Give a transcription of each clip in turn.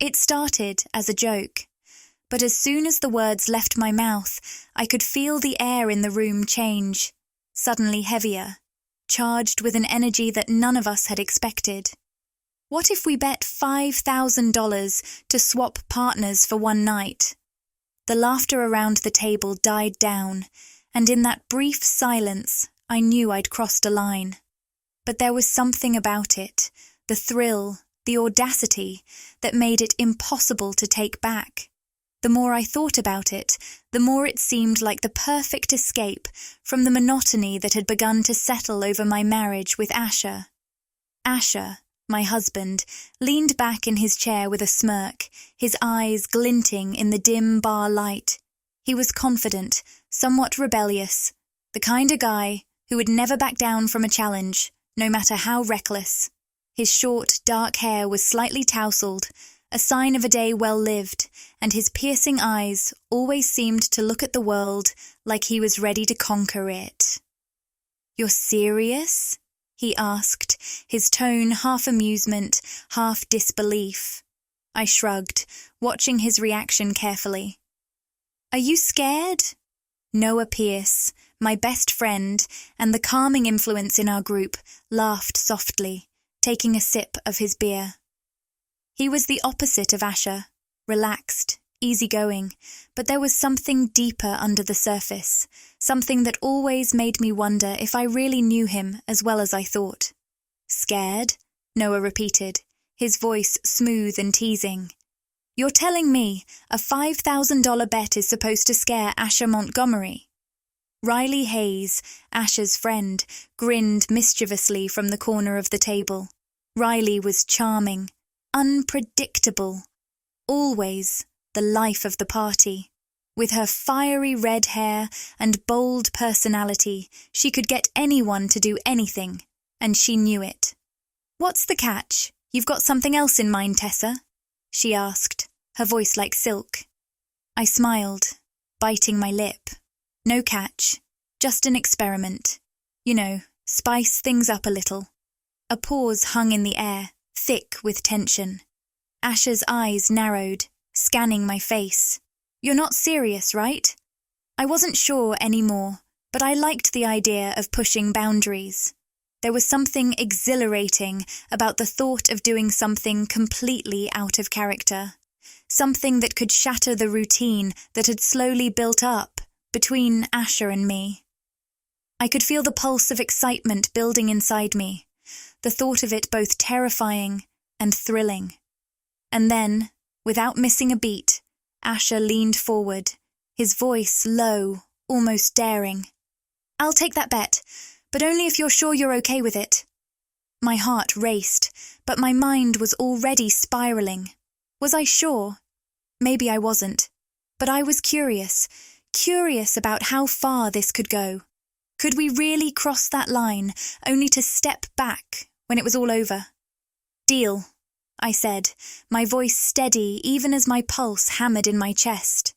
It started as a joke, but as soon as the words left my mouth, I could feel the air in the room change, suddenly heavier, charged with an energy that none of us had expected. What if we bet $5,000 to swap partners for one night? The laughter around the table died down, and in that brief silence, I knew I'd crossed a line. But there was something about it, the thrill, the audacity, that made it impossible to take back. The more I thought about it, the more it seemed like the perfect escape from the monotony that had begun to settle over my marriage with Asher. Asher, my husband, leaned back in his chair with a smirk, his eyes glinting in the dim bar light. He was confident, somewhat rebellious, the kind of guy who would never back down from a challenge, no matter how reckless. His short, dark hair was slightly tousled, a sign of a day well lived, and his piercing eyes always seemed to look at the world like he was ready to conquer it. "You're serious?" he asked, his tone half amusement, half disbelief. I shrugged, watching his reaction carefully. "Are you scared?" Noah Pierce, my best friend and the calming influence in our group, laughed softly, taking a sip of his beer. He was the opposite of Asher, relaxed, easygoing, but there was something deeper under the surface, something that always made me wonder if I really knew him as well as I thought. "Scared?" Noah repeated, his voice smooth and teasing. "You're telling me a $5,000 bet is supposed to scare Asher Montgomery?" Riley Hayes, Asher's friend, grinned mischievously from the corner of the table. Riley was charming, unpredictable, always the life of the party. With her fiery red hair and bold personality, she could get anyone to do anything, and she knew it. "What's the catch? You've got something else in mind, Tessa?" she asked, her voice like silk. I smiled, biting my lip. No catch, just an experiment. You know, spice things up a little. A pause hung in the air, thick with tension. Asher's eyes narrowed, scanning my face. "You're not serious, right?" I wasn't sure anymore, but I liked the idea of pushing boundaries. There was something exhilarating about the thought of doing something completely out of character. Something that could shatter the routine that had slowly built up between Asher and me. I could feel the pulse of excitement building inside me, the thought of it both terrifying and thrilling. And then, without missing a beat, Asher leaned forward, his voice low, almost daring. "I'll take that bet, but only if you're sure you're okay with it." My heart raced, but my mind was already spiraling. Was I sure? Maybe I wasn't. But I was curious about how far this could go. Could we really cross that line, only to step back when it was all over? "Deal," I said, my voice steady even as my pulse hammered in my chest.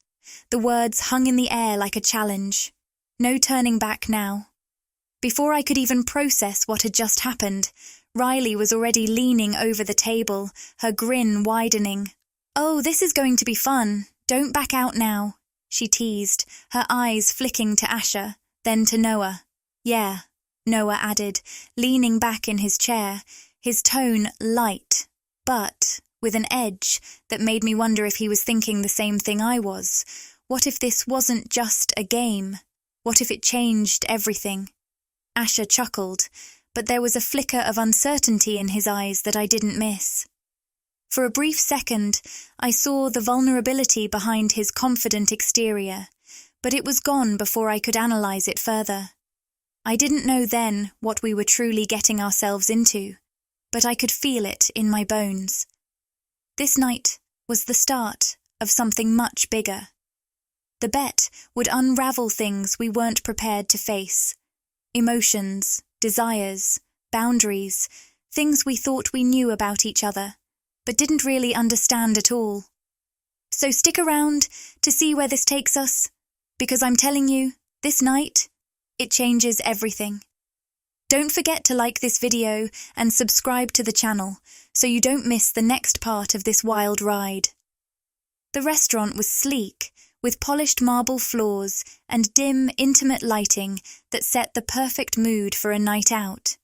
The words hung in the air like a challenge. No turning back now. Before I could even process what had just happened, Riley was already leaning over the table, her grin widening. "Oh, this is going to be fun. Don't back out now," she teased, her eyes flicking to Asher, then to Noah. "Yeah," Noah added, leaning back in his chair, his tone light, but with an edge that made me wonder if he was thinking the same thing I was. What if this wasn't just a game? What if it changed everything? Asher chuckled, but there was a flicker of uncertainty in his eyes that I didn't miss. For a brief second, I saw the vulnerability behind his confident exterior, but it was gone before I could analyze it further. I didn't know then what we were truly getting ourselves into, but I could feel it in my bones. This night was the start of something much bigger. The bet would unravel things we weren't prepared to face. Emotions, desires, boundaries, things we thought we knew about each other, but didn't really understand at all. So stick around to see where this takes us, because I'm telling you, this night, it changes everything. Don't forget to like this video and subscribe to the channel so you don't miss the next part of this wild ride. The restaurant was sleek, with polished marble floors and dim, intimate lighting that set the perfect mood for a night out.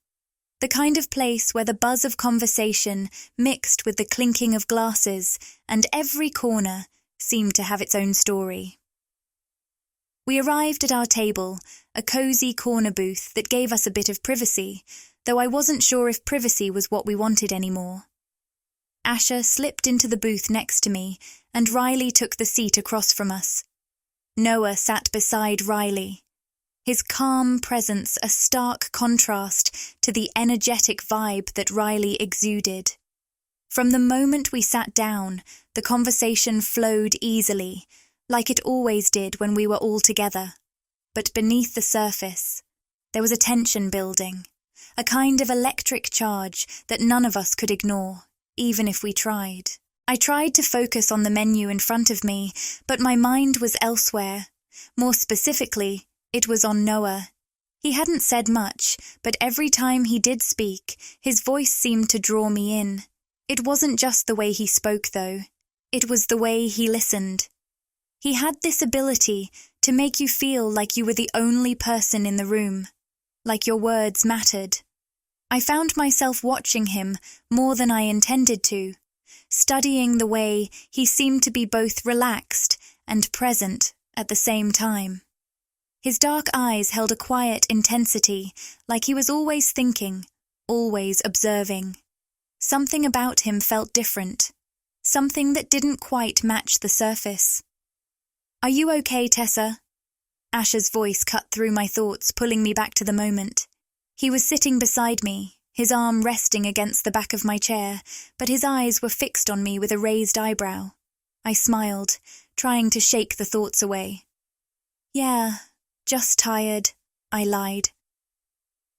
The kind of place where the buzz of conversation mixed with the clinking of glasses, and every corner seemed to have its own story. We arrived at our table, a cosy corner booth that gave us a bit of privacy, though I wasn't sure if privacy was what we wanted anymore. Asher slipped into the booth next to me, and Riley took the seat across from us. Noah sat beside Riley, his calm presence a stark contrast to the energetic vibe that Riley exuded. From the moment we sat down, the conversation flowed easily, like it always did when we were all together. But beneath the surface, there was a tension building, a kind of electric charge that none of us could ignore, even if we tried. I tried to focus on the menu in front of me, but my mind was elsewhere. More specifically, it was on Noah. He hadn't said much, but every time he did speak, his voice seemed to draw me in. It wasn't just the way he spoke, though. It was the way he listened. He had this ability to make you feel like you were the only person in the room, like your words mattered. I found myself watching him more than I intended to, studying the way he seemed to be both relaxed and present at the same time. His dark eyes held a quiet intensity, like he was always thinking, always observing. Something about him felt different, something that didn't quite match the surface. "Are you okay, Tessa?" Asher's voice cut through my thoughts, pulling me back to the moment. He was sitting beside me, his arm resting against the back of my chair, but his eyes were fixed on me with a raised eyebrow. I smiled, trying to shake the thoughts away. "Yeah, just tired," I lied.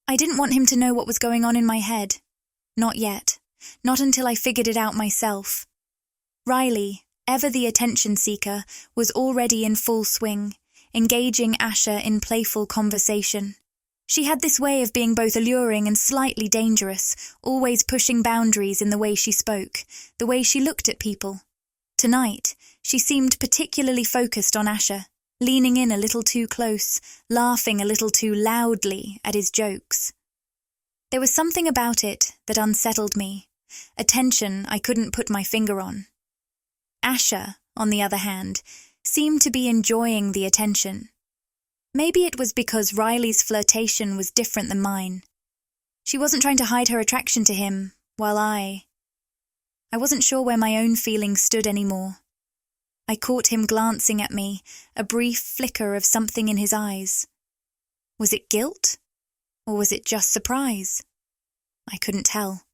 I didn't want him to know what was going on in my head. Not yet. Not until I figured it out myself. Riley, ever the attention seeker, was already in full swing, engaging Asher in playful conversation. She had this way of being both alluring and slightly dangerous, always pushing boundaries in the way she spoke, the way she looked at people. Tonight, she seemed particularly focused on Asher, leaning in a little too close, laughing a little too loudly at his jokes. There was something about it that unsettled me, a tension I couldn't put my finger on. Asher, on the other hand, seemed to be enjoying the attention. Maybe it was because Riley's flirtation was different than mine. She wasn't trying to hide her attraction to him, while I wasn't sure where my own feelings stood anymore. I caught him glancing at me, a brief flicker of something in his eyes. Was it guilt? Or was it just surprise? I couldn't tell.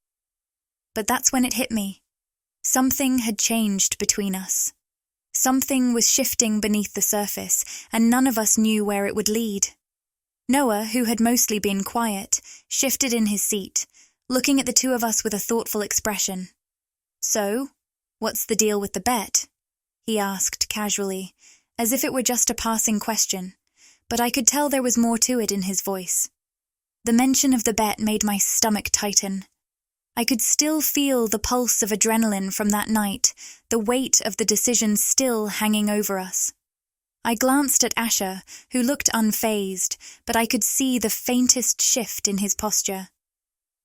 But that's when it hit me. Something had changed between us. Something was shifting beneath the surface, and none of us knew where it would lead. Noah, who had mostly been quiet, shifted in his seat, looking at the two of us with a thoughtful expression. "So, what's the deal with the bet?" he asked casually, as if it were just a passing question, but I could tell there was more to it in his voice. The mention of the bet made my stomach tighten. I could still feel the pulse of adrenaline from that night, the weight of the decision still hanging over us. I glanced at Asher, who looked unfazed, but I could see the faintest shift in his posture.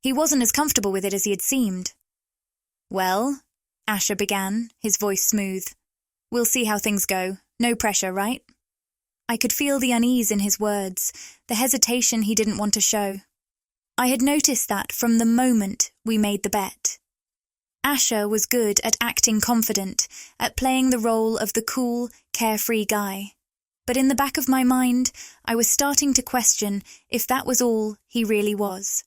He wasn't as comfortable with it as he had seemed. "Well," Asher began, his voice smooth, "we'll see how things go. No pressure, right?" I could feel the unease in his words, the hesitation he didn't want to show. I had noticed that from the moment we made the bet. Asher was good at acting confident, at playing the role of the cool, carefree guy. But in the back of my mind, I was starting to question if that was all he really was.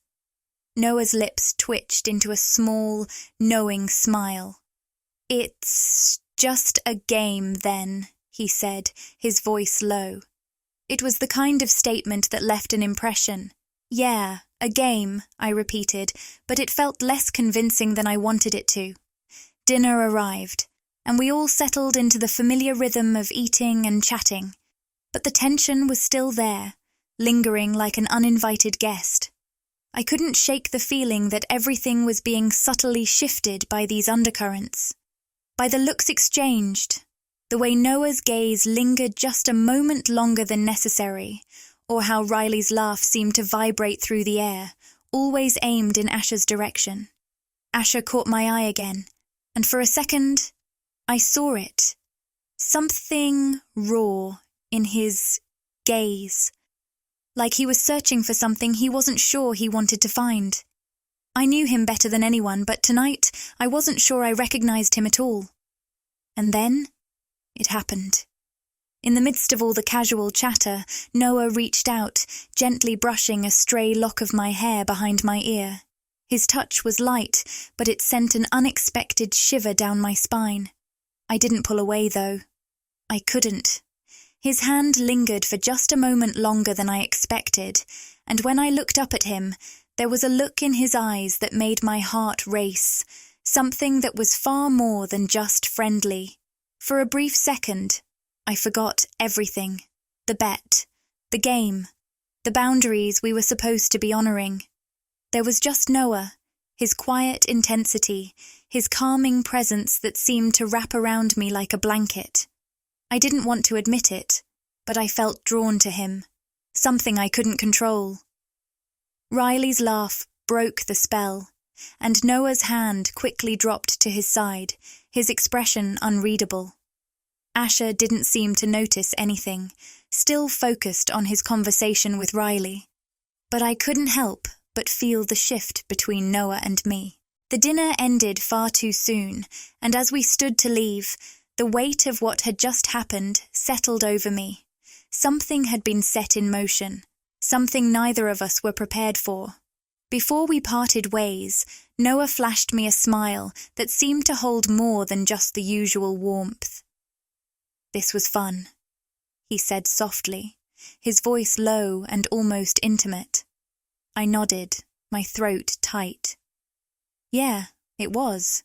Noah's lips twitched into a small, knowing smile. "It's just a game, then," he said, his voice low. It was the kind of statement that left an impression. "Yeah, a game," I repeated, but it felt less convincing than I wanted it to. Dinner arrived, and we all settled into the familiar rhythm of eating and chatting. But the tension was still there, lingering like an uninvited guest. I couldn't shake the feeling that everything was being subtly shifted by these undercurrents. By the looks exchanged, the way Noah's gaze lingered just a moment longer than necessary, or how Riley's laugh seemed to vibrate through the air, always aimed in Asher's direction. Asher caught my eye again, and for a second, I saw it. Something raw in his gaze, like he was searching for something he wasn't sure he wanted to find. I knew him better than anyone, but tonight I wasn't sure I recognized him at all. And then, it happened. In the midst of all the casual chatter, Noah reached out, gently brushing a stray lock of my hair behind my ear. His touch was light, but it sent an unexpected shiver down my spine. I didn't pull away, though. I couldn't. His hand lingered for just a moment longer than I expected, and when I looked up at him, there was a look in his eyes that made my heart race, something that was far more than just friendly. For a brief second, I forgot everything. The bet, the game, the boundaries we were supposed to be honoring. There was just Noah, his quiet intensity, his calming presence that seemed to wrap around me like a blanket. I didn't want to admit it, but I felt drawn to him, something I couldn't control. Riley's laugh broke the spell, and Noah's hand quickly dropped to his side, his expression unreadable. Asher didn't seem to notice anything, still focused on his conversation with Riley. But I couldn't help but feel the shift between Noah and me. The dinner ended far too soon, and as we stood to leave, the weight of what had just happened settled over me. Something had been set in motion, something neither of us were prepared for. Before we parted ways, Noah flashed me a smile that seemed to hold more than just the usual warmth. "This was fun," he said softly, his voice low and almost intimate. I nodded, my throat tight. Yeah, it was.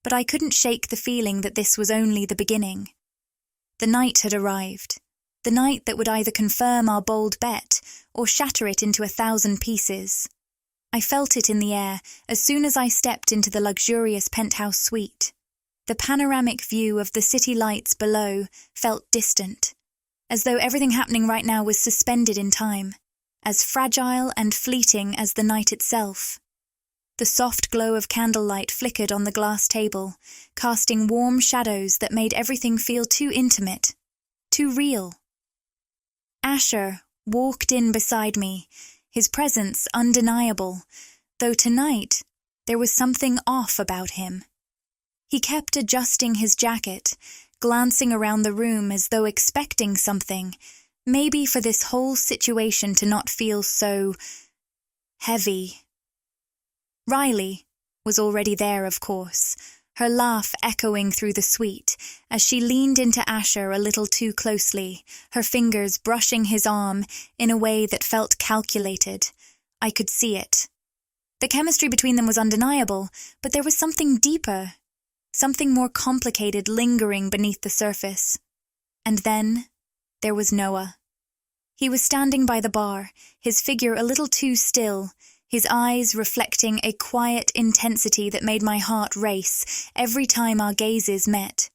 But I couldn't shake the feeling that this was only the beginning. The night had arrived, the night that would either confirm our bold bet or shatter it into 1,000 pieces. I felt it in the air as soon as I stepped into the luxurious penthouse suite. The panoramic view of the city lights below felt distant, as though everything happening right now was suspended in time, as fragile and fleeting as the night itself. The soft glow of candlelight flickered on the glass table, casting warm shadows that made everything feel too intimate, too real. Asher walked in beside me, his presence undeniable, though tonight there was something off about him. He kept adjusting his jacket, glancing around the room as though expecting something, maybe for this whole situation to not feel so heavy. Riley was already there, of course, her laugh echoing through the suite as she leaned into Asher a little too closely, her fingers brushing his arm in a way that felt calculated. I could see it. The chemistry between them was undeniable, but there was something deeper, something more complicated lingering beneath the surface. And then there was Noah. He was standing by the bar, his figure a little too still, his eyes reflecting a quiet intensity that made my heart race every time our gazes met.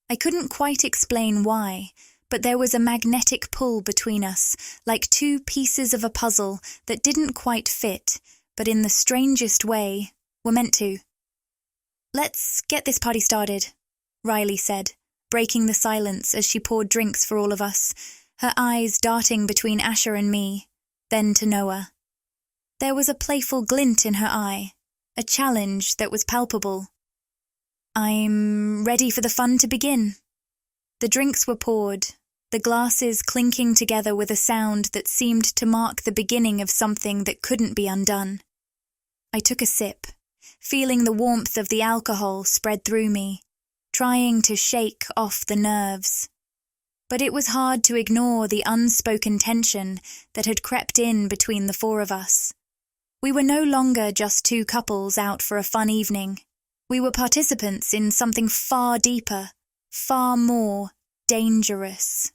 I couldn't quite explain why, but there was a magnetic pull between us, like two pieces of a puzzle that didn't quite fit, but in the strangest way were meant to. "Let's get this party started," Riley said, breaking the silence as she poured drinks for all of us, her eyes darting between Asher and me, then to Noah. There was a playful glint in her eye, a challenge that was palpable. "I'm ready for the fun to begin." The drinks were poured, the glasses clinking together with a sound that seemed to mark the beginning of something that couldn't be undone. I took a sip, feeling the warmth of the alcohol spread through me, trying to shake off the nerves. But it was hard to ignore the unspoken tension that had crept in between the four of us. We were no longer just two couples out for a fun evening. We were participants in something far deeper, far more dangerous.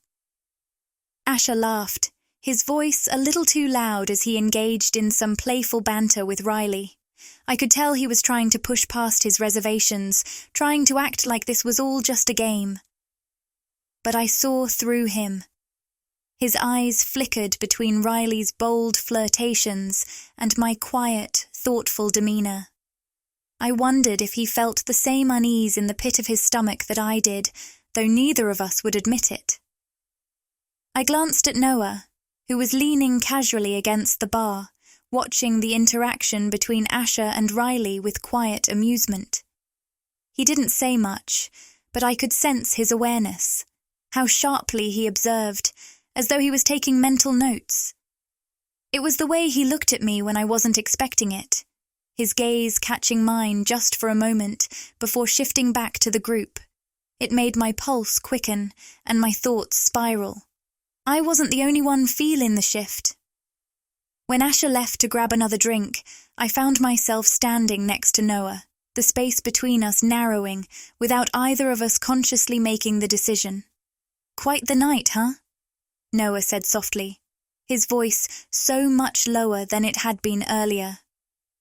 Asher laughed, his voice a little too loud as he engaged in some playful banter with Riley. I could tell he was trying to push past his reservations, trying to act like this was all just a game. But I saw through him. His eyes flickered between Riley's bold flirtations and my quiet, thoughtful demeanour. I wondered if he felt the same unease in the pit of his stomach that I did, though neither of us would admit it. I glanced at Noah, who was leaning casually against the bar, watching the interaction between Asher and Riley with quiet amusement. He didn't say much, but I could sense his awareness, how sharply he observed, as though he was taking mental notes. It was the way he looked at me when I wasn't expecting it, his gaze catching mine just for a moment before shifting back to the group. It made my pulse quicken and my thoughts spiral. I wasn't the only one feeling the shift. When Asher left to grab another drink, I found myself standing next to Noah, the space between us narrowing, without either of us consciously making the decision. "Quite the night, huh?" Noah said softly, his voice so much lower than it had been earlier.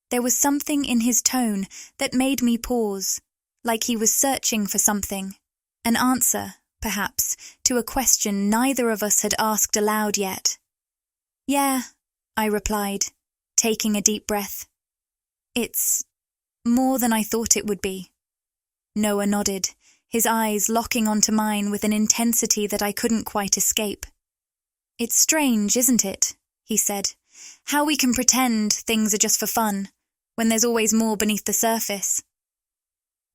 There was something in his tone that made me pause, like he was searching for something, an answer, perhaps, to a question neither of us had asked aloud yet. "Yeah," I replied, taking a deep breath. "It's more than I thought it would be." Noah nodded, his eyes locking onto mine with an intensity that I couldn't quite escape. "It's strange, isn't it?" he said. "How we can pretend things are just for fun, when there's always more beneath the surface."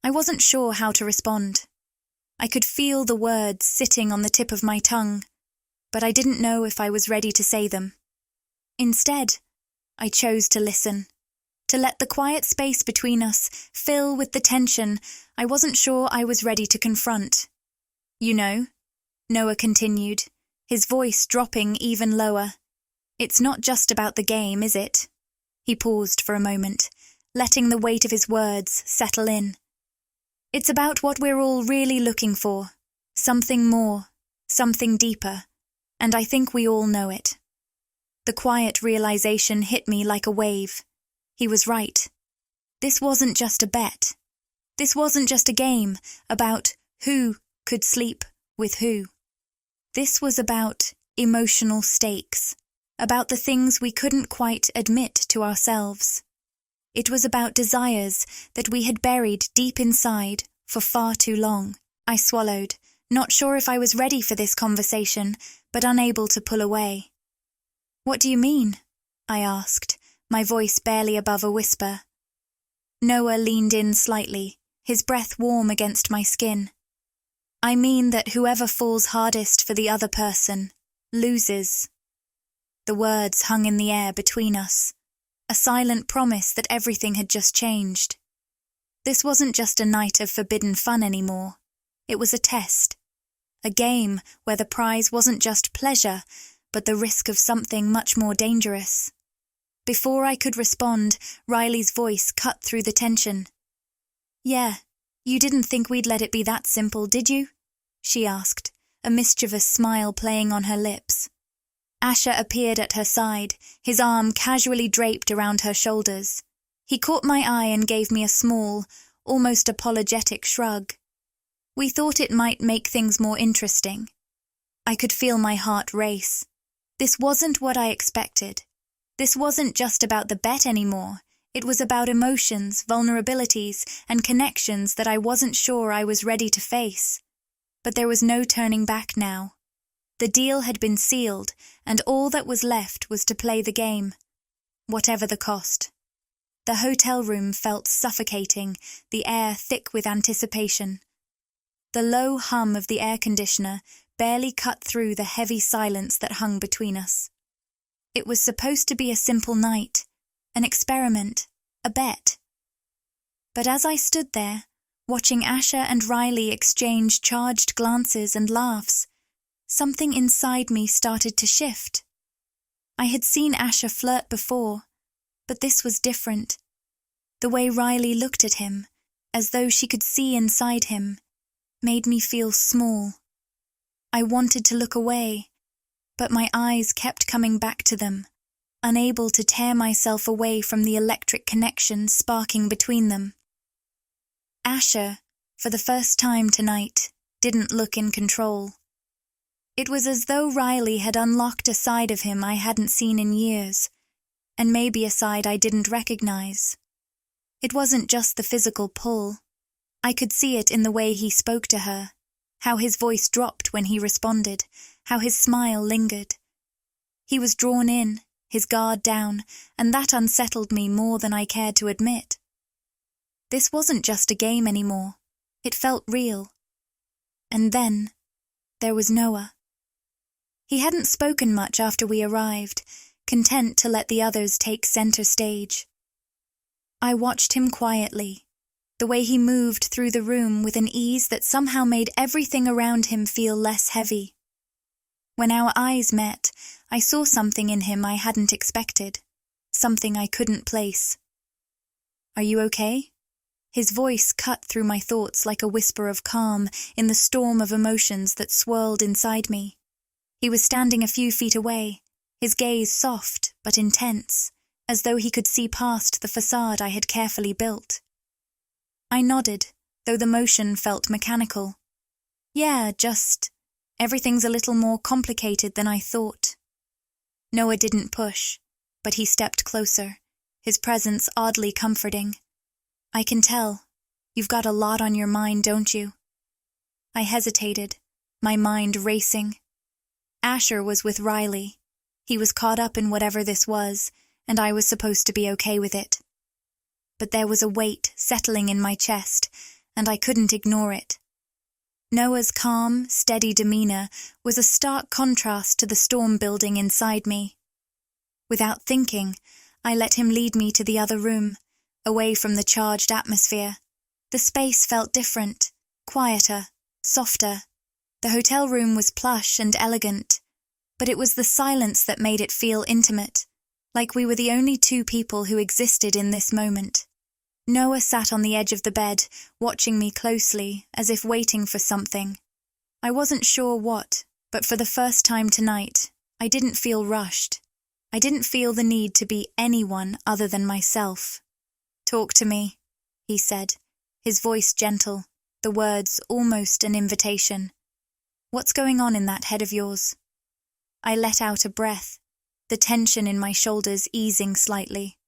I wasn't sure how to respond. I could feel the words sitting on the tip of my tongue, but I didn't know if I was ready to say them. Instead, I chose to listen, to let the quiet space between us fill with the tension I wasn't sure I was ready to confront. "You know," Noah continued, his voice dropping even lower, "it's not just about the game, is it?" He paused for a moment, letting the weight of his words settle in. "It's about what we're all really looking for, something more, something deeper, and I think we all know it." The quiet realization hit me like a wave. He was right. This wasn't just a bet. This wasn't just a game about who could sleep with who. This was about emotional stakes, about the things we couldn't quite admit to ourselves. It was about desires that we had buried deep inside for far too long. I swallowed, not sure if I was ready for this conversation, but unable to pull away. "What do you mean?" I asked, my voice barely above a whisper. Noah leaned in slightly, his breath warm against my skin. "I mean that whoever falls hardest for the other person loses." The words hung in the air between us, a silent promise that everything had just changed. This wasn't just a night of forbidden fun anymore. It was a test, a game where the prize wasn't just pleasure, but the risk of something much more dangerous. Before I could respond, Riley's voice cut through the tension. "Yeah, you didn't think we'd let it be that simple, did you?" she asked, a mischievous smile playing on her lips. Asher appeared at her side, his arm casually draped around her shoulders. He caught my eye and gave me a small, almost apologetic shrug. "We thought it might make things more interesting." I could feel my heart race. This wasn't what I expected. This wasn't just about the bet anymore. It was about emotions, vulnerabilities, and connections that I wasn't sure I was ready to face. But there was no turning back now. The deal had been sealed, and all that was left was to play the game, whatever the cost. The hotel room felt suffocating, the air thick with anticipation. The low hum of the air conditioner barely cut through the heavy silence that hung between us. It was supposed to be a simple night, an experiment, a bet. But as I stood there, watching Asher and Riley exchange charged glances and laughs, something inside me started to shift. I had seen Asher flirt before, but this was different. The way Riley looked at him, as though she could see inside him, made me feel small. I wanted to look away, but my eyes kept coming back to them, unable to tear myself away from the electric connection sparking between them. Asher, for the first time tonight, didn't look in control. It was as though Riley had unlocked a side of him I hadn't seen in years, and maybe a side I didn't recognize. It wasn't just the physical pull. I could see it in the way he spoke to her, how his voice dropped when he responded, how his smile lingered. He was drawn in, his guard down, and that unsettled me more than I cared to admit. This wasn't just a game anymore. It felt real. And then, there was Noah. He hadn't spoken much after we arrived, content to let the others take center stage. I watched him quietly, the way he moved through the room with an ease that somehow made everything around him feel less heavy. When our eyes met, I saw something in him I hadn't expected, something I couldn't place. "Are you okay?" His voice cut through my thoughts like a whisper of calm in the storm of emotions that swirled inside me. He was standing a few feet away, his gaze soft but intense, as though he could see past the facade I had carefully built. I nodded, though the motion felt mechanical. "Yeah, just... everything's a little more complicated than I thought." Noah didn't push, but he stepped closer, his presence oddly comforting. "I can tell. You've got a lot on your mind, don't you?" I hesitated, my mind racing. Asher was with Riley. He was caught up in whatever this was, and I was supposed to be okay with it. But there was a weight settling in my chest, and I couldn't ignore it. Noah's calm, steady demeanor was a stark contrast to the storm building inside me. Without thinking, I let him lead me to the other room, away from the charged atmosphere. The space felt different, quieter, softer. The hotel room was plush and elegant, but it was the silence that made it feel intimate, like we were the only two people who existed in this moment. Noah sat on the edge of the bed, watching me closely, as if waiting for something. I wasn't sure what, but for the first time tonight, I didn't feel rushed. I didn't feel the need to be anyone other than myself. "Talk to me," he said, his voice gentle, the words almost an invitation. "What's going on in that head of yours?" I let out a breath, the tension in my shoulders easing slightly.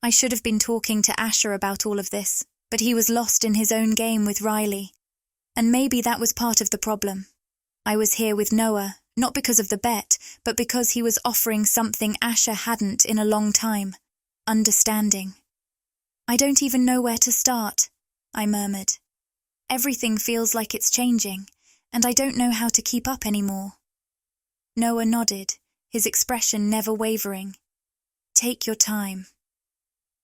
I should have been talking to Asher about all of this, but he was lost in his own game with Riley. And maybe that was part of the problem. I was here with Noah, not because of the bet, but because he was offering something Asher hadn't in a long time: understanding. "I don't even know where to start," I murmured. "Everything feels like it's changing, and I don't know how to keep up anymore." Noah nodded, his expression never wavering. "Take your time."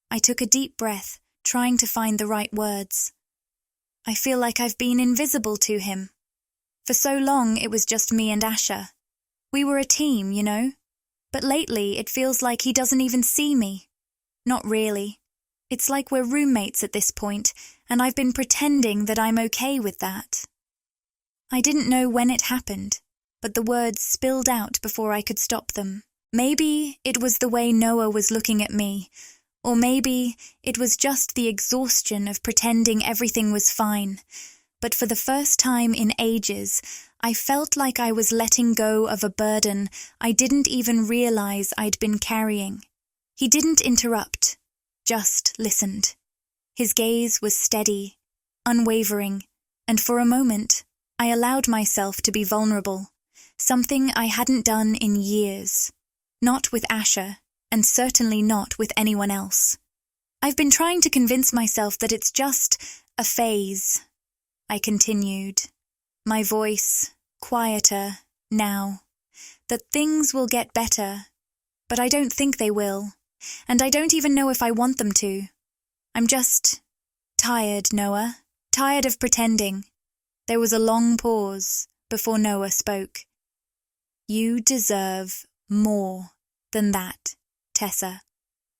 I took a deep breath, trying to find the right words. I feel like I've been invisible to him. For so long it was just me and Asher. We were a team, you know? But lately it feels like he doesn't even see me. Not really. It's like we're roommates at this point, and I've been pretending that I'm okay with that. I didn't know when it happened, but the words spilled out before I could stop them. Maybe it was the way Noah was looking at me, or maybe it was just the exhaustion of pretending everything was fine. But for the first time in ages, I felt like I was letting go of a burden I didn't even realize I'd been carrying. He didn't interrupt, just listened. His gaze was steady, unwavering, and for a moment, I allowed myself to be vulnerable, something I hadn't done in years. Not with Asher, and certainly not with anyone else. I've been trying to convince myself that it's just a phase, I continued, my voice quieter now, that things will get better, but I don't think they will, and I don't even know if I want them to. I'm just tired, Noah, tired of pretending. There was a long pause before Noah spoke. You deserve more than that, Tessa.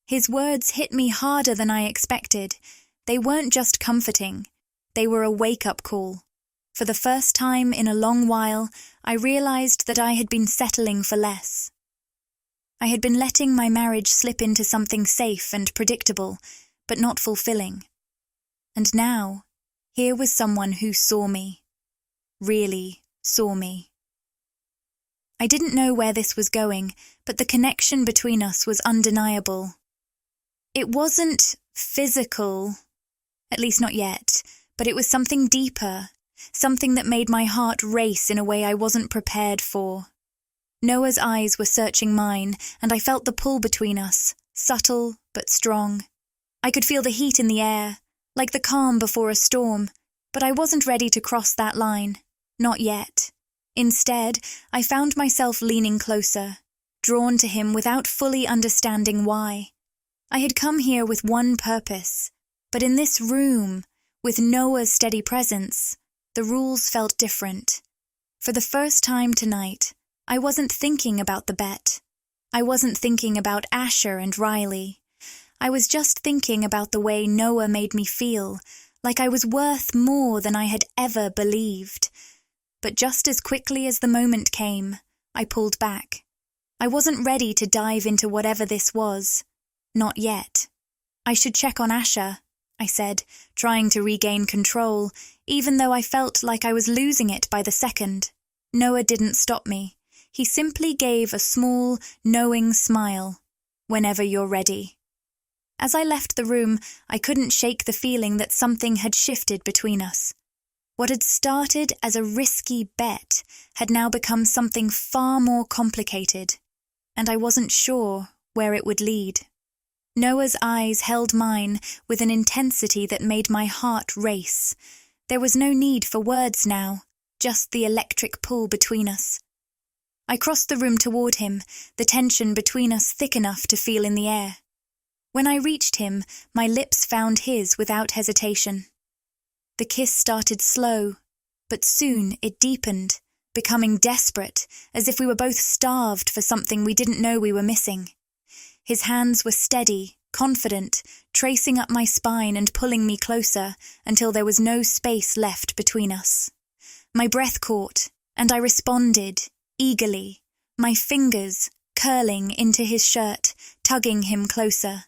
His words hit me harder than I expected. They weren't just comforting. They were a wake-up call. For the first time in a long while, I realized that I had been settling for less. I had been letting my marriage slip into something safe and predictable, but not fulfilling. And now, here was someone who saw me. Really saw me. I didn't know where this was going, but the connection between us was undeniable. It wasn't physical, at least not yet, but it was something deeper, something that made my heart race in a way I wasn't prepared for. Noah's eyes were searching mine, and I felt the pull between us, subtle but strong. I could feel the heat in the air, like the calm before a storm, but I wasn't ready to cross that line. Not yet. Instead, I found myself leaning closer, drawn to him without fully understanding why. I had come here with one purpose, but in this room, with Noah's steady presence, the rules felt different. For the first time tonight, I wasn't thinking about the bet. I wasn't thinking about Asher and Riley. I was just thinking about the way Noah made me feel, like I was worth more than I had ever believed. But just as quickly as the moment came, I pulled back. I wasn't ready to dive into whatever this was. Not yet. I should check on Asher, I said, trying to regain control, even though I felt like I was losing it by the second. Noah didn't stop me. He simply gave a small, knowing smile. Whenever you're ready. As I left the room, I couldn't shake the feeling that something had shifted between us. What had started as a risky bet had now become something far more complicated, and I wasn't sure where it would lead. Noah's eyes held mine with an intensity that made my heart race. There was no need for words now, just the electric pull between us. I crossed the room toward him, the tension between us thick enough to feel in the air. When I reached him, my lips found his without hesitation. The kiss started slow, but soon it deepened, becoming desperate, as if we were both starved for something we didn't know we were missing. His hands were steady, confident, tracing up my spine and pulling me closer until there was no space left between us. My breath caught, and I responded, eagerly, my fingers curling into his shirt, tugging him closer.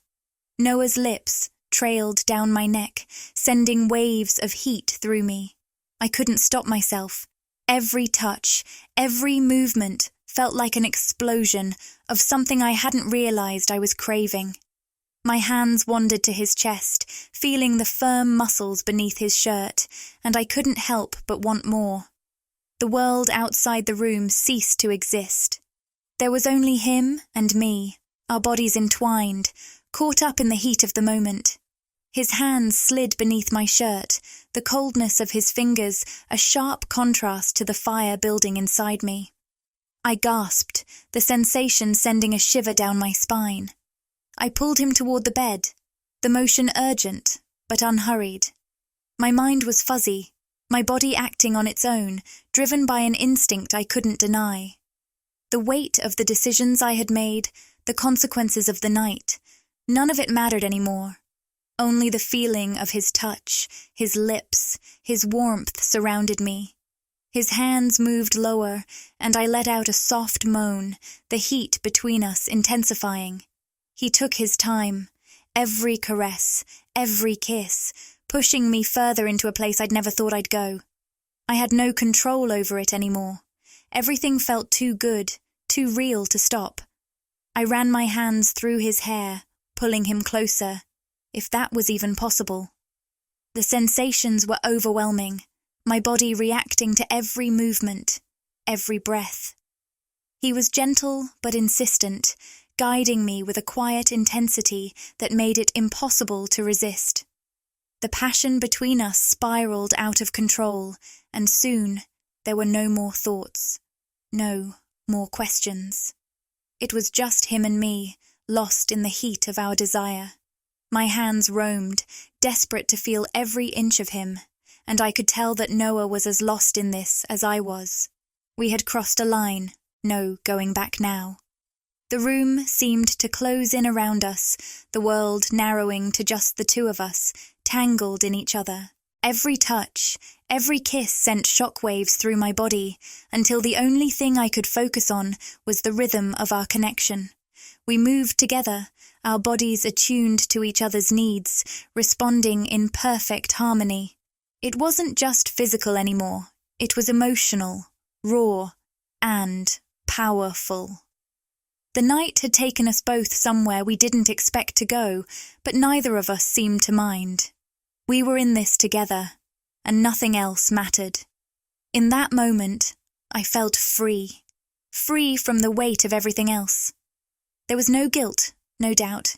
Noah's lips trailed down my neck, sending waves of heat through me. I couldn't stop myself. Every touch, every movement felt like an explosion of something I hadn't realized I was craving. My hands wandered to his chest, feeling the firm muscles beneath his shirt, and I couldn't help but want more. The world outside the room ceased to exist. There was only him and me, our bodies entwined, caught up in the heat of the moment. His hands slid beneath my shirt, the coldness of his fingers a sharp contrast to the fire building inside me. I gasped, the sensation sending a shiver down my spine. I pulled him toward the bed, the motion urgent, but unhurried. My mind was fuzzy, my body acting on its own, driven by an instinct I couldn't deny. The weight of the decisions I had made, the consequences of the night, none of it mattered anymore. Only the feeling of his touch, his lips, his warmth surrounded me. His hands moved lower, and I let out a soft moan, the heat between us intensifying. He took his time, every caress, every kiss, pushing me further into a place I'd never thought I'd go. I had no control over it anymore. Everything felt too good, too real to stop. I ran my hands through his hair, pulling him closer, if that was even possible. The sensations were overwhelming, my body reacting to every movement, every breath. He was gentle but insistent, guiding me with a quiet intensity that made it impossible to resist. The passion between us spiraled out of control, and soon there were no more thoughts, no more questions. It was just him and me, lost in the heat of our desire. My hands roamed, desperate to feel every inch of him, and I could tell that Noah was as lost in this as I was. We had crossed a line, no going back now. The room seemed to close in around us, the world narrowing to just the two of us, tangled in each other. Every touch, Every kiss sent shockwaves through my body until the only thing I could focus on was the rhythm of our connection. We moved together, our bodies attuned to each other's needs, responding in perfect harmony. It wasn't just physical anymore, it was emotional, raw, and powerful. The night had taken us both somewhere we didn't expect to go, but neither of us seemed to mind. We were in this together, and nothing else mattered. In that moment, I felt free from the weight of everything else. There was no guilt, no doubt,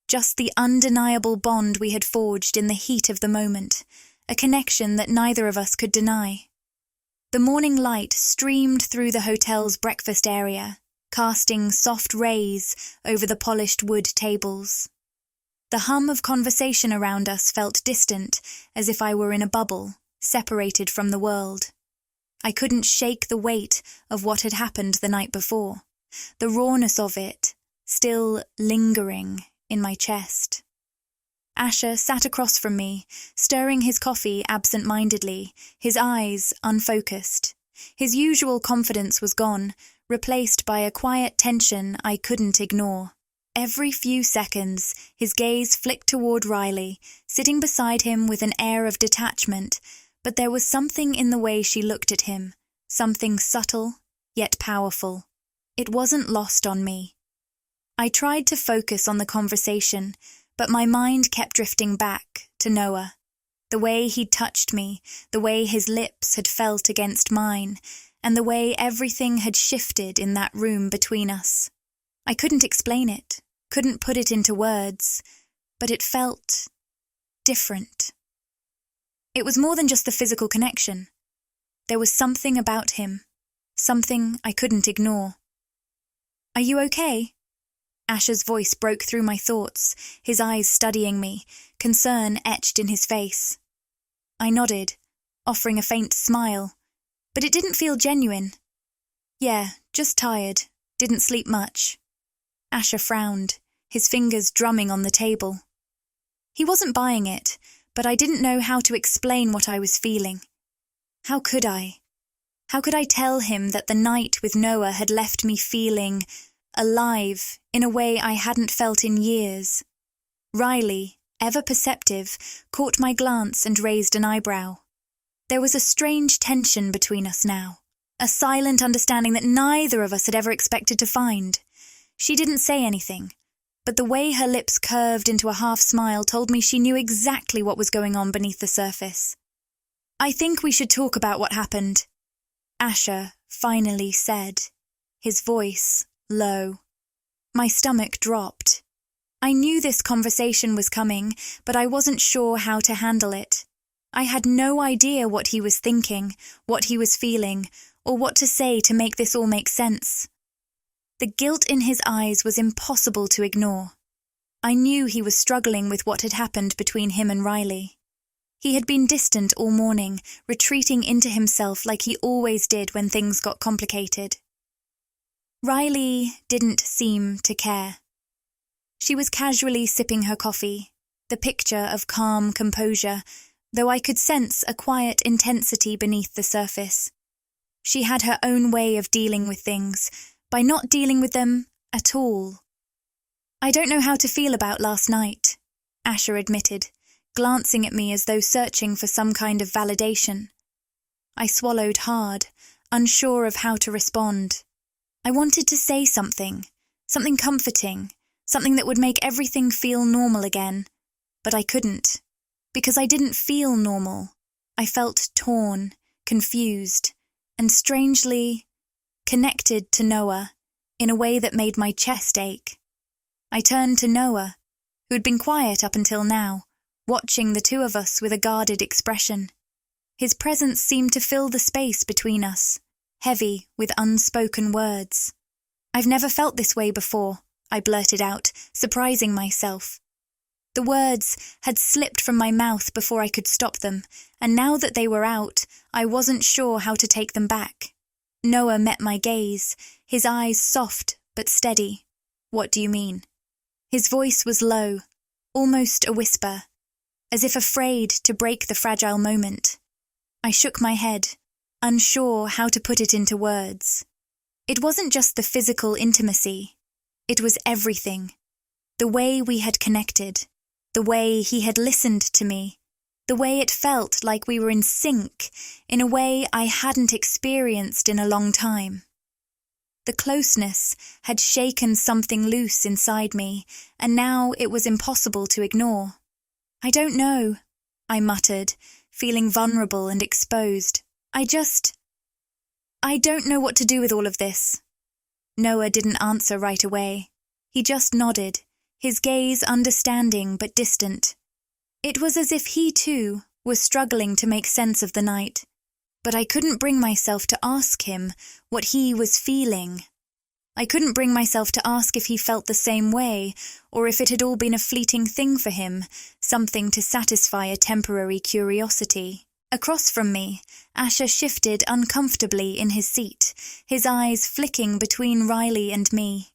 just the undeniable bond we had forged in the heat of the moment, a connection that neither of us could deny. The morning light streamed through the hotel's breakfast area, casting soft rays over the polished wood tables. The hum of conversation around us felt distant, as if I were in a bubble, separated from the world. I couldn't shake the weight of what had happened the night before, the rawness of it still lingering in my chest. Asher sat across from me, stirring his coffee absent-mindedly, his eyes unfocused. His usual confidence was gone, replaced by a quiet tension I couldn't ignore. Every few seconds, his gaze flicked toward Riley, sitting beside him with an air of detachment, but there was something in the way she looked at him, something subtle, yet powerful. It wasn't lost on me. I tried to focus on the conversation, but my mind kept drifting back to Noah. The way he'd touched me, the way his lips had felt against mine, and the way everything had shifted in that room between us. I couldn't explain it, couldn't put it into words, but it felt different. It was more than just the physical connection. There was something about him, something I couldn't ignore. "Are you okay?" Asher's voice broke through my thoughts, his eyes studying me, concern etched in his face. I nodded, offering a faint smile, but it didn't feel genuine. "Yeah, just tired. Didn't sleep much." Asher frowned, his fingers drumming on the table. He wasn't buying it, but I didn't know how to explain what I was feeling. How could I? How could I tell him that the night with Noah had left me feeling alive in a way I hadn't felt in years? Riley, ever perceptive, caught my glance and raised an eyebrow. There was a strange tension between us now, a silent understanding that neither of us had ever expected to find. She didn't say anything, but the way her lips curved into a half-smile told me she knew exactly what was going on beneath the surface. "I think we should talk about what happened," Asher finally said, his voice low. My stomach dropped. I knew this conversation was coming, but I wasn't sure how to handle it. I had no idea what he was thinking, what he was feeling, or what to say to make this all make sense. The guilt in his eyes was impossible to ignore. I knew he was struggling with what had happened between him and Riley. He had been distant all morning, retreating into himself like he always did when things got complicated. Riley didn't seem to care. She was casually sipping her coffee, the picture of calm composure, though I could sense a quiet intensity beneath the surface. She had her own way of dealing with things, by not dealing with them at all. "I don't know how to feel about last night," Asher admitted, glancing at me as though searching for some kind of validation. I swallowed hard, unsure of how to respond. I wanted to say something comforting, something that would make everything feel normal again, but I couldn't, because I didn't feel normal. I felt torn, confused, and strangely connected to Noah in a way that made my chest ache. I turned to Noah, who had been quiet up until now, watching the two of us with a guarded expression. His presence seemed to fill the space between us, heavy with unspoken words. "I've never felt this way before," I blurted out, surprising myself. The words had slipped from my mouth before I could stop them, and now that they were out, I wasn't sure how to take them back. Noah met my gaze, his eyes soft but steady. "What do you mean?" His voice was low, almost a whisper, as if afraid to break the fragile moment. I shook my head, unsure how to put it into words. It wasn't just the physical intimacy. It was everything. The way we had connected, the way he had listened to me, the way it felt like we were in sync in a way I hadn't experienced in a long time. The closeness had shaken something loose inside me, and now it was impossible to ignore. I don't know, I muttered, feeling vulnerable and exposed. I don't know what to do with all of this. Noah didn't answer right away. He just nodded, his gaze understanding but distant. It was as if he too was struggling to make sense of the night, but I couldn't bring myself to ask him what he was feeling. I couldn't bring myself to ask if he felt the same way, or if it had all been a fleeting thing for him, something to satisfy a temporary curiosity. Across from me, Asher shifted uncomfortably in his seat, his eyes flicking between Riley and me.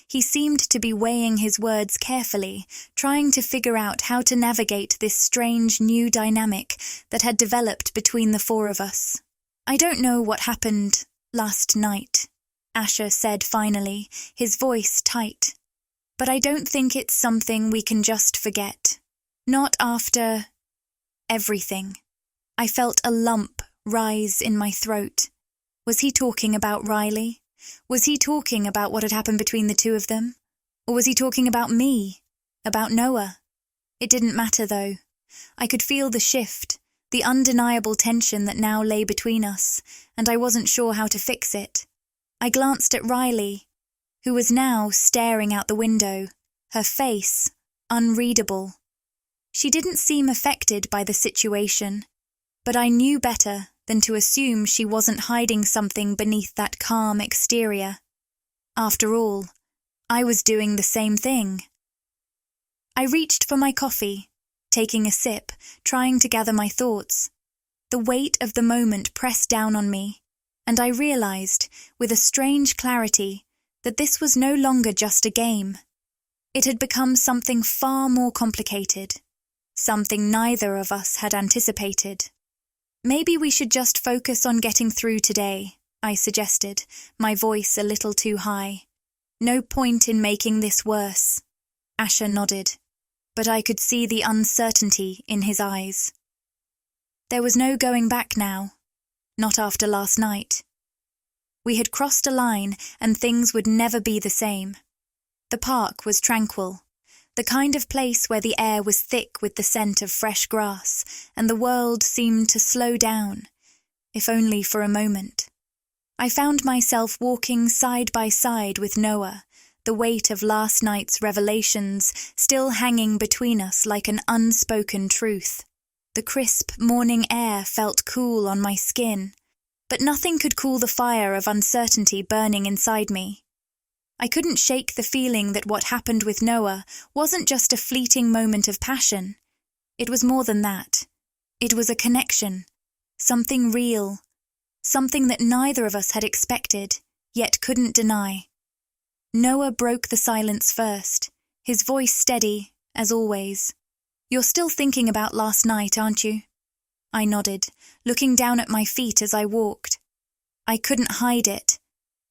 He seemed to be weighing his words carefully, trying to figure out how to navigate this strange new dynamic that had developed between the four of us. I don't know what happened last night, Asher said finally, his voice tight. But I don't think it's something we can just forget. Not after everything. I felt a lump rise in my throat. Was he talking about Riley? Was he talking about what had happened between the two of them? Or was he talking about me? About Noah? It didn't matter though. I could feel the shift, the undeniable tension that now lay between us, and I wasn't sure how to fix it. I glanced at Riley, who was now staring out the window, her face unreadable. She didn't seem affected by the situation, but I knew better than to assume she wasn't hiding something beneath that calm exterior. After all, I was doing the same thing. I reached for my coffee, taking a sip, trying to gather my thoughts. The weight of the moment pressed down on me, and I realized, with a strange clarity, that this was no longer just a game. It had become something far more complicated, something neither of us had anticipated. Maybe we should just focus on getting through today, I suggested, my voice a little too high. No point in making this worse. Asher nodded, but I could see the uncertainty in his eyes. There was no going back now, not after last night. We had crossed a line and things would never be the same. The park was tranquil, the kind of place where the air was thick with the scent of fresh grass, and the world seemed to slow down, if only for a moment. I found myself walking side by side with Noah, the weight of last night's revelations still hanging between us like an unspoken truth. The crisp morning air felt cool on my skin, but nothing could cool the fire of uncertainty burning inside me. I couldn't shake the feeling that what happened with Noah wasn't just a fleeting moment of passion. It was more than that. It was a connection, something real, something that neither of us had expected, yet couldn't deny. Noah broke the silence first, his voice steady, as always. "You're still thinking about last night, aren't you?" I nodded, looking down at my feet as I walked. I couldn't hide it.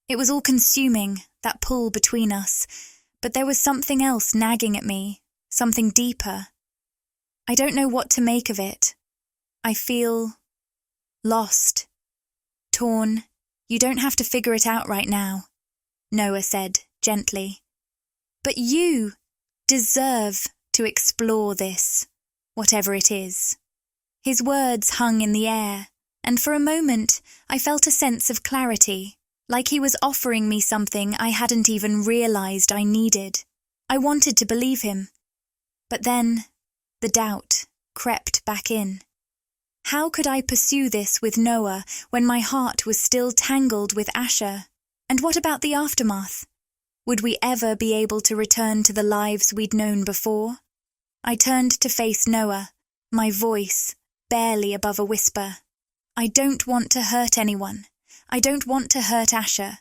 It was all consuming, that pull between us, but there was something else nagging at me, something deeper. I don't know what to make of it. I feel lost, torn. "You don't have to figure it out right now," Noah said gently. "But you deserve to explore this, whatever it is." His words hung in the air, and for a moment I felt a sense of clarity, like he was offering me something I hadn't even realized I needed. I wanted to believe him. But then, the doubt crept back in. How could I pursue this with Noah when my heart was still tangled with Asher? And what about the aftermath? Would we ever be able to return to the lives we'd known before? I turned to face Noah, my voice barely above a whisper. "I don't want to hurt anyone. I don't want to hurt Asher.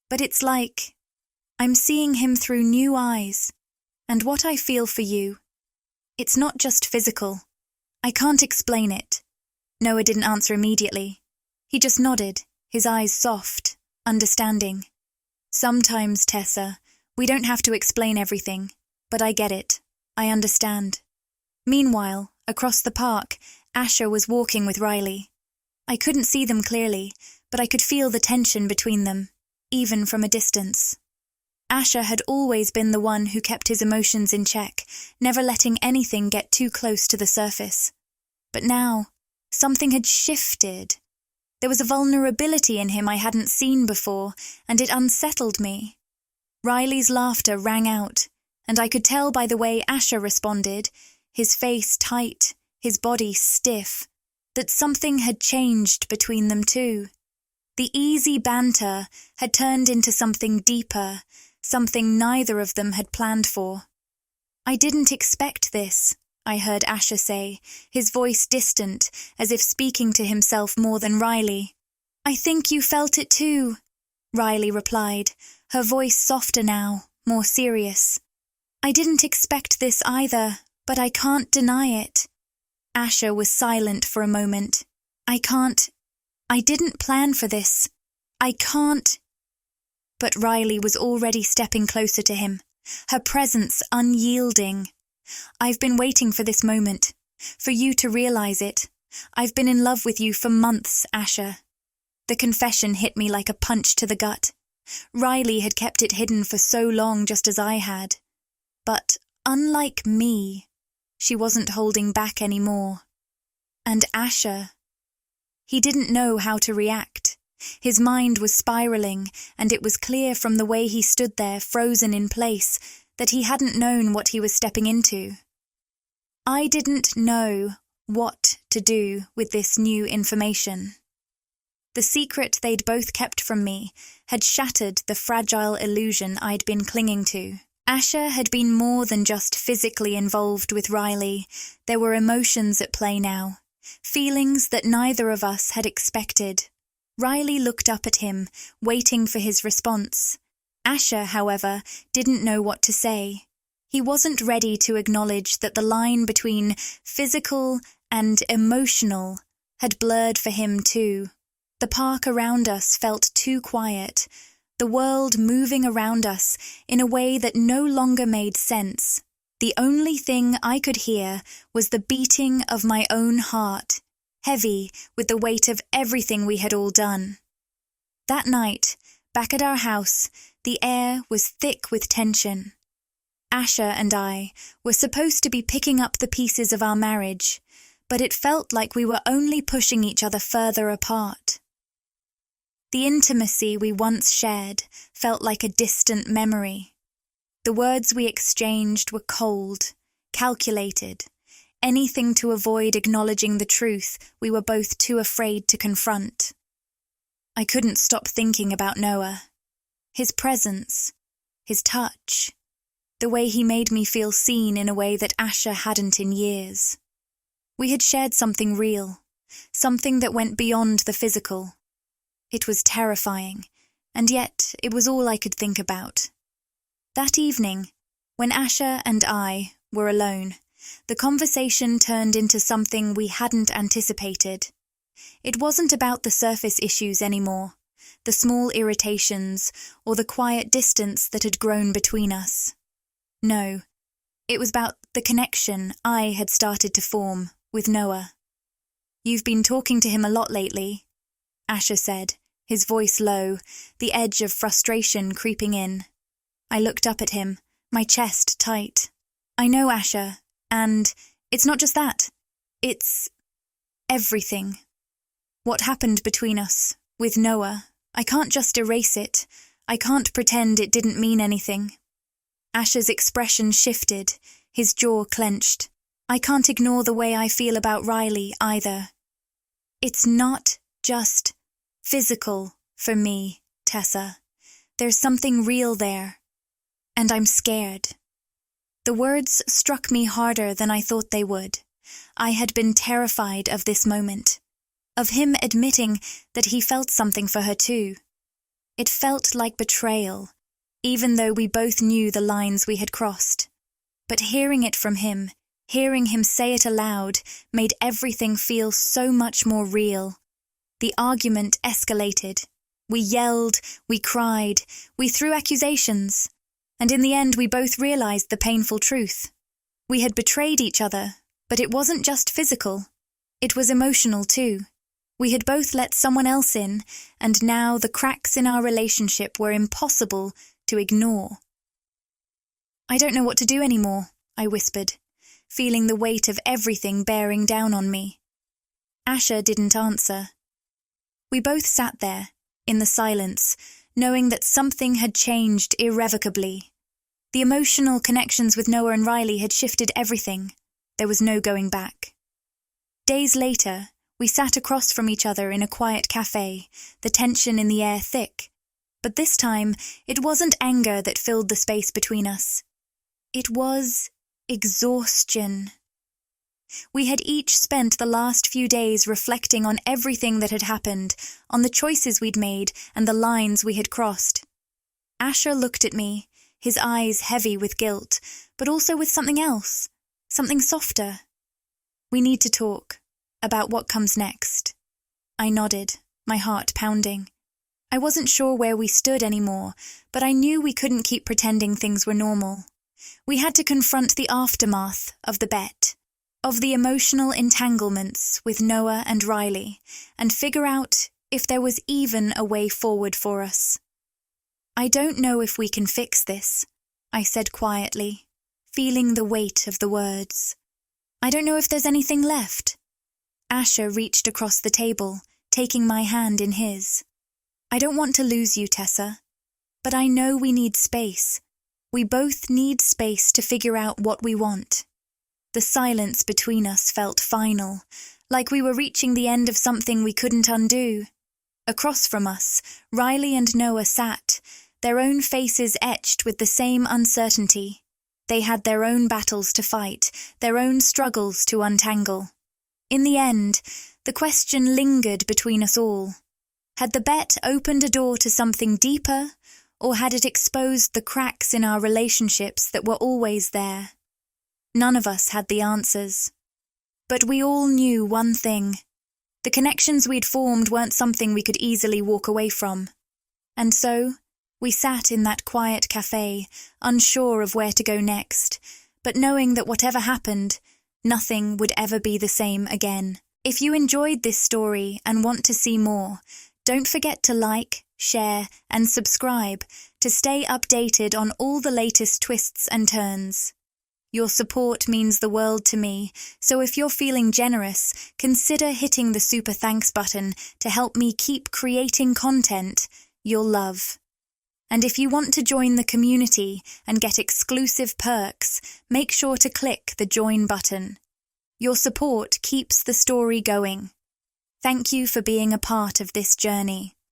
But it's like I'm seeing him through new eyes. And what I feel for you, it's not just physical. I can't explain it. Noah didn't answer immediately. He just nodded, his eyes soft, understanding. Sometimes, Tessa, we don't have to explain everything, but I get it. I understand. Meanwhile, across the park, Asher was walking with Riley. I couldn't see them clearly, but I could feel the tension between them, even from a distance. Asher had always been the one who kept his emotions in check, never letting anything get too close to the surface. But now, something had shifted. There was a vulnerability in him I hadn't seen before, and it unsettled me. Riley's laughter rang out, and I could tell by the way Asher responded, his face tight, his body stiff, that something had changed between them too. The easy banter had turned into something deeper, something neither of them had planned for. I didn't expect this, I heard Asher say, his voice distant, as if speaking to himself more than Riley. I think you felt it too, Riley replied, her voice softer now, more serious. I didn't expect this either, but I can't deny it. Asher was silent for a moment. I didn't plan for this. I can't. But Riley was already stepping closer to him, her presence unyielding. I've been waiting for this moment, for you to realize it. I've been in love with you for months, Asher. The confession hit me like a punch to the gut. Riley had kept it hidden for so long, just as I had. But unlike me, she wasn't holding back anymore. And Asher, he didn't know how to react. His mind was spiraling, and it was clear from the way he stood there, frozen in place, that he hadn't known what he was stepping into. I didn't know what to do with this new information. The secret they'd both kept from me had shattered the fragile illusion I'd been clinging to. Asher had been more than just physically involved with Riley. There were emotions at play now, feelings that neither of us had expected. Riley looked up at him, waiting for his response. Asher, however, didn't know what to say. He wasn't ready to acknowledge that the line between physical and emotional had blurred for him too. The park around us felt too quiet, the world moving around us in a way that no longer made sense. The only thing I could hear was the beating of my own heart, heavy with the weight of everything we had all done. That night, back at our house, the air was thick with tension. Asher and I were supposed to be picking up the pieces of our marriage, but it felt like we were only pushing each other further apart. The intimacy we once shared felt like a distant memory. The words we exchanged were cold, calculated, anything to avoid acknowledging the truth we were both too afraid to confront. I couldn't stop thinking about Noah. His presence, his touch, the way he made me feel seen in a way that Asher hadn't in years. We had shared something real, something that went beyond the physical. It was terrifying, and yet it was all I could think about. That evening, when Asher and I were alone, the conversation turned into something we hadn't anticipated. It wasn't about the surface issues anymore, the small irritations or the quiet distance that had grown between us. No, it was about the connection I had started to form with Noah. "You've been talking to him a lot lately," Asher said, his voice low, the edge of frustration creeping in. I looked up at him, my chest tight. "I know, Asher, and it's not just that. It's everything. What happened between us, with Noah, I can't just erase it. I can't pretend it didn't mean anything." Asher's expression shifted, his jaw clenched. "I can't ignore the way I feel about Riley either. It's not just physical for me, Tessa. There's something real there. And I'm scared." The words struck me harder than I thought they would. I had been terrified of this moment, of him admitting that he felt something for her too. It felt like betrayal, even though we both knew the lines we had crossed. But hearing it from him Hearing him say it aloud made everything feel so much more real. The argument escalated. We yelled, we cried, we threw accusations, and in the end we both realized the painful truth. We had betrayed each other, but it wasn't just physical. It was emotional too. We had both let someone else in, and now the cracks in our relationship were impossible to ignore. "I don't know what to do anymore," I whispered, feeling the weight of everything bearing down on me. Asher didn't answer. We both sat there, in the silence, knowing that something had changed irrevocably. The emotional connections with Noah and Riley had shifted everything. There was no going back. Days later, we sat across from each other in a quiet cafe, the tension in the air thick. But this time, it wasn't anger that filled the space between us. It was exhaustion. We had each spent the last few days reflecting on everything that had happened, on the choices we'd made and the lines we had crossed. Asher looked at me, his eyes heavy with guilt, but also with something else, something softer. "We need to talk about what comes next." I nodded, my heart pounding. I wasn't sure where we stood anymore, but I knew we couldn't keep pretending things were normal. We had to confront the aftermath of the bet, of the emotional entanglements with Noah and Riley, and figure out if there was even a way forward for us. "I don't know if we can fix this," I said quietly, feeling the weight of the words. "I don't know if there's anything left." Asher reached across the table, taking my hand in his. "I don't want to lose you, Tessa, but I know we need space. We both need space to figure out what we want." The silence between us felt final, like we were reaching the end of something we couldn't undo. Across from us, Riley and Noah sat, their own faces etched with the same uncertainty. They had their own battles to fight, their own struggles to untangle. In the end, the question lingered between us all. Had the bet opened a door to something deeper, or had it exposed the cracks in our relationships that were always there? None of us had the answers. But we all knew one thing. The connections we'd formed weren't something we could easily walk away from. And so, we sat in that quiet cafe, unsure of where to go next, but knowing that whatever happened, nothing would ever be the same again. If you enjoyed this story and want to see more, don't forget to like, share, and subscribe to stay updated on all the latest twists and turns. Your support means the world to me, so if you're feeling generous, consider hitting the super thanks button to help me keep creating content you'll love. And if you want to join the community and get exclusive perks, make sure to click the join button. Your support keeps the story going. Thank you for being a part of this journey.